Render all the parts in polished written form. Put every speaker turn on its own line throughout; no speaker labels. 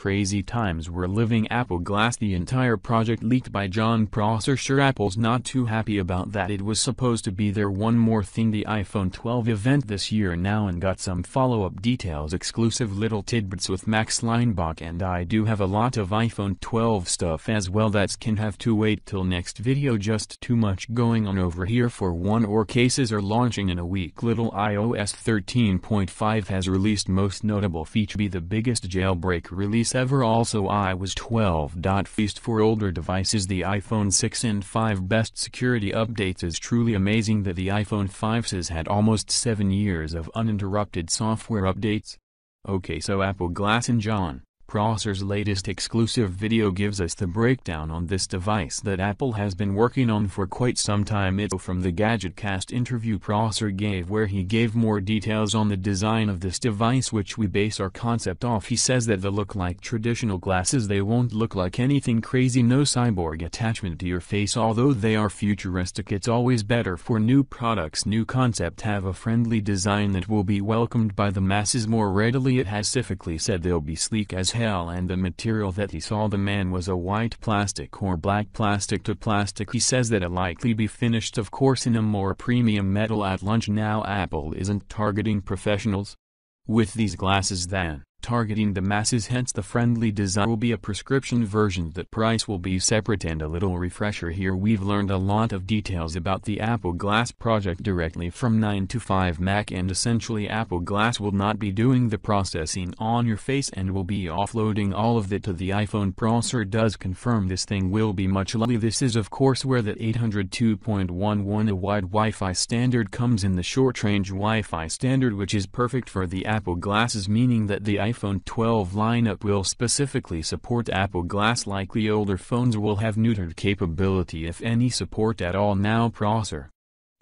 crazy times we're living. Apple Glass. The entire project leaked by Jon Prosser. Sure, Apple's not too happy about that. It was supposed to be their one more thing, the iPhone 12 event this year now, and got some follow-up details, exclusive little tidbits with Max Leinbach, and I do have a lot of iPhone 12 stuff as well that can have to wait till next video. Just too much going on over here for one, or cases are launching in a week. Little iOS 13.5 has released most notable feature, be the biggest jailbreak release ever. Also iOS 12. Feast for older devices. The iPhone 6 and 5 best security updates. Is truly amazing that the iPhone 5 has had almost 7 years of uninterrupted software updates. Okay, so Apple Glass and Jon Prosser's latest exclusive video gives us the breakdown on this device that Apple has been working on for quite some time. It's from the GadgetCast interview Prosser gave, where he gave more details on the design of this device, which we base our concept off. He says that they look like traditional glasses. They won't look like anything crazy, no cyborg attachment to your face. Although they are futuristic, it's always better for new products, new concept, have a friendly design that will be welcomed by the masses more readily. It has specifically said they'll be sleek as hell, and the material that he saw the man was a white plastic or black plastic to plastic. He says that it'll likely be finished, of course, in a more premium metal at launch. Now Apple isn't targeting professionals with these glasses than targeting the masses, hence the friendly design will be a prescription version. That price will be separate. And a little refresher here, we've learned a lot of details about the Apple Glass project directly from 9to5Mac, and essentially Apple Glass will not be doing the processing on your face and will be offloading all of it to the iPhone. Prosser does confirm this thing will be much lighter. This is of course where the 802.11 a wide Wi-Fi standard comes in, the short-range Wi-Fi standard, which is perfect for the Apple Glasses, meaning that the iPhone 12 lineup will specifically support Apple Glass. Likely older phones will have neutered capability, if any support at all. Now Prosser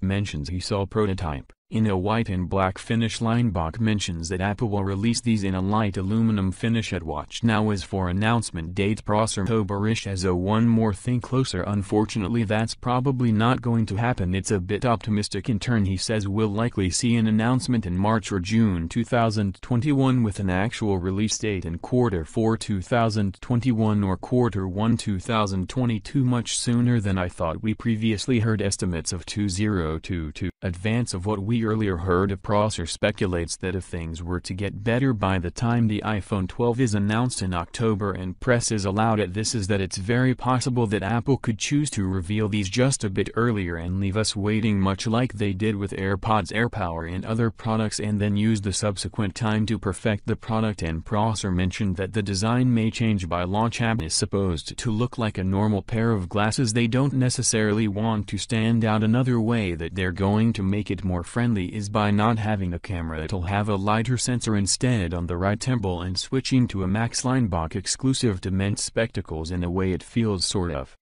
mentions he saw prototype in a white and black finish. Leinbach mentions that Apple will release these in a light aluminum finish at watch. Now as for announcement date, Prosser October-ish as a one more thing closer. Unfortunately that's probably not going to happen. It's a bit optimistic. In turn he says we'll likely see an announcement in March or June 2021 with an actual release date in Q4 2021 or Q1 2022, much sooner than I thought. We previously heard estimates of 2022, advance of what we earlier heard of. Prosser speculates that if things were to get better by the time the iPhone 12 is announced in October and press is allowed it, this is that it's very possible that Apple could choose to reveal these just a bit earlier and leave us waiting, much like they did with AirPods, AirPower and other products, and then use the subsequent time to perfect the product. And Prosser mentioned that the design may change by launch. Apple is supposed to look like a normal pair of glasses. They don't necessarily want to stand out. Another way that they're going to make it more friendly is by not having a camera. It'll have a lighter sensor instead on the right temple and switching to a Max Leinbach exclusive to men's spectacles. In a way it feels sort of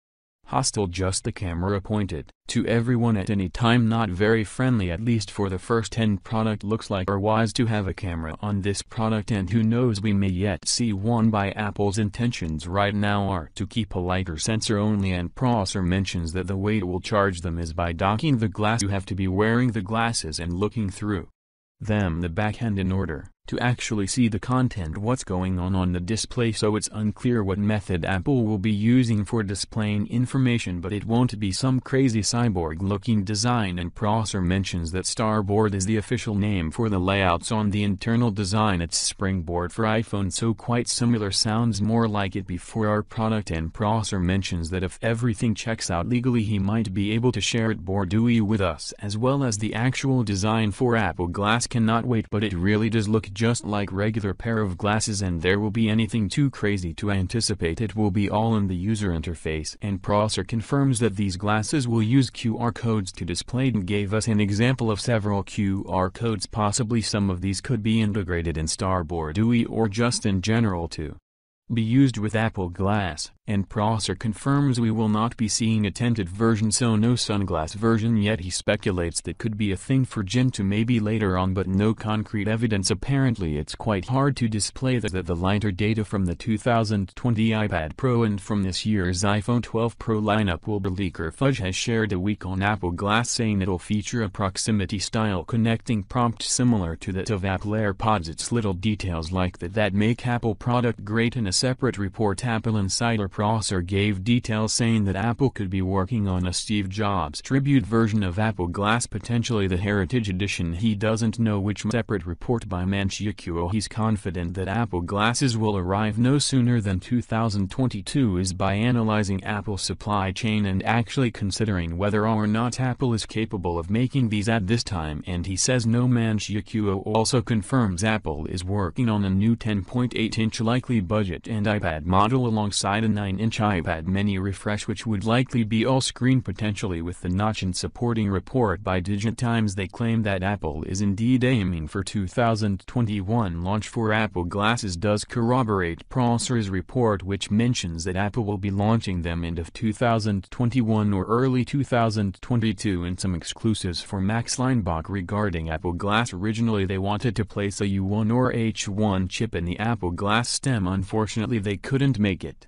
hostile, just the camera pointed to everyone at any time. Not very friendly, at least for the first 10 product. Looks like are wise to have a camera on this product, and who knows, we may yet see one. By Apple's intentions right now are to keep a lighter sensor only, and Prosser mentions that the way it will charge them is by docking the glass. You have to be wearing the glasses and looking through them the backhand in order to actually see the content, what's going on the display. So it's unclear what method Apple will be using for displaying information, but it won't be some crazy cyborg looking design. And Prosser mentions that Starboard is the official name for the layouts on the internal design. It's Springboard for iPhone, so quite similar, sounds more like it before our product. And Prosser mentions that if everything checks out legally he might be able to share it board GUI with us, as well as the actual design for Apple Glass. Cannot wait, but it really does look just like regular pair of glasses, and there will be anything too crazy to anticipate. It will be all in the user interface. And Prosser confirms that these glasses will use QR codes to display, and gave us an example of several QR codes. Possibly some of these could be integrated in Starboard GUI or just in general to be used with Apple Glass. And Prosser confirms we will not be seeing a tinted version, so no sunglass version yet. He speculates that could be a thing for Gen 2 maybe later on, but no concrete evidence. Apparently it's quite hard to display the lighter data from the 2020 iPad Pro and from this year's iPhone 12 Pro lineup. Wilbur Leaker Fudge has shared a week on Apple Glass saying it'll feature a proximity-style connecting prompt similar to that of Apple AirPods. It's little details like that make Apple product great. In a separate report, Apple Insider Prosser gave details saying that Apple could be working on a Steve Jobs tribute version of Apple Glass, potentially the Heritage Edition. He doesn't know which. Separate report by Manchiakuo. He's confident that Apple Glasses will arrive no sooner than 2022 is by analyzing Apple's supply chain and actually considering whether or not Apple is capable of making these at this time. And he says no. Manchiakuo also confirms Apple is working on a new 10.8-inch likely budget and iPad model alongside a 9-inch iPad mini refresh, which would likely be all-screen, potentially with the notch. In supporting report by DigiTimes, they claim that Apple is indeed aiming for 2021 launch for Apple Glasses. Does corroborate Prosser's report, which mentions that Apple will be launching them end of 2021 or early 2022. And some exclusives for Max Leinbach regarding Apple Glass. Originally they wanted to place a U1 or H1 chip in the Apple Glass stem. Unfortunately they couldn't make it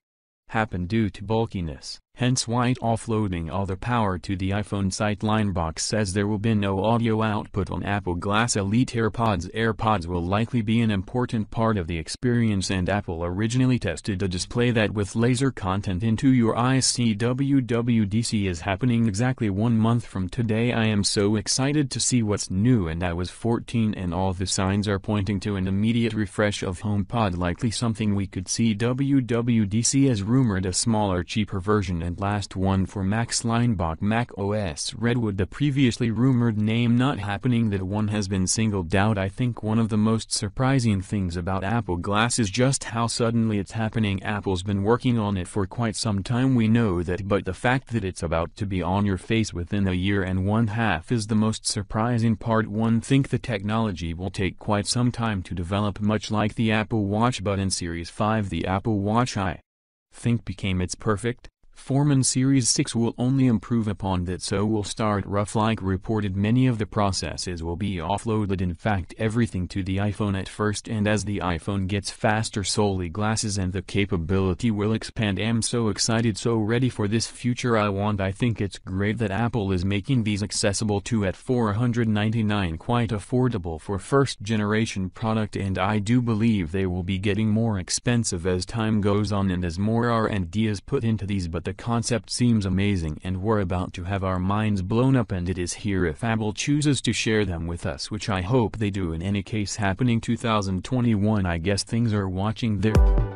happen due to bulkiness, hence why offloading all the power to the iPhone site. Leinbach says there will be no audio output on Apple Glass Elite AirPods. AirPods will likely be an important part of the experience, and Apple originally tested a display that with laser content into your eyes. WWDC is happening exactly 1 month from today. I am so excited to see what's new, and I was 14 and all the signs are pointing to an immediate refresh of HomePod, likely something we could see. WWDC has rumored a smaller, cheaper version and last one for Max Leinbach. Mac OS Redwood, the previously rumored name not happening. That one has been singled out. I think one of the most surprising things about Apple Glass is just how suddenly it's happening. Apple's been working on it for quite some time, we know that, but the fact that it's about to be on your face within 1.5 years is the most surprising part. One think the technology will take quite some time to develop, much like the Apple Watch, but in Series 5 the Apple Watch I think became its perfect form, and Series 6 will only improve upon that, so will start rough. Like reported, many of the processes will be offloaded, in fact everything, to the iPhone at first, and as the iPhone gets faster, solely glasses and the capability will expand. Am so excited, so ready for this future. I think it's great that Apple is making these accessible too at $499, quite affordable for first generation product, and I do believe they will be getting more expensive as time goes on and as more R&D is put into these, but the concept seems amazing and we're about to have our minds blown up, and it is here if Apple chooses to share them with us, which I hope they do. In any case, happening 2021, I guess things are watching there.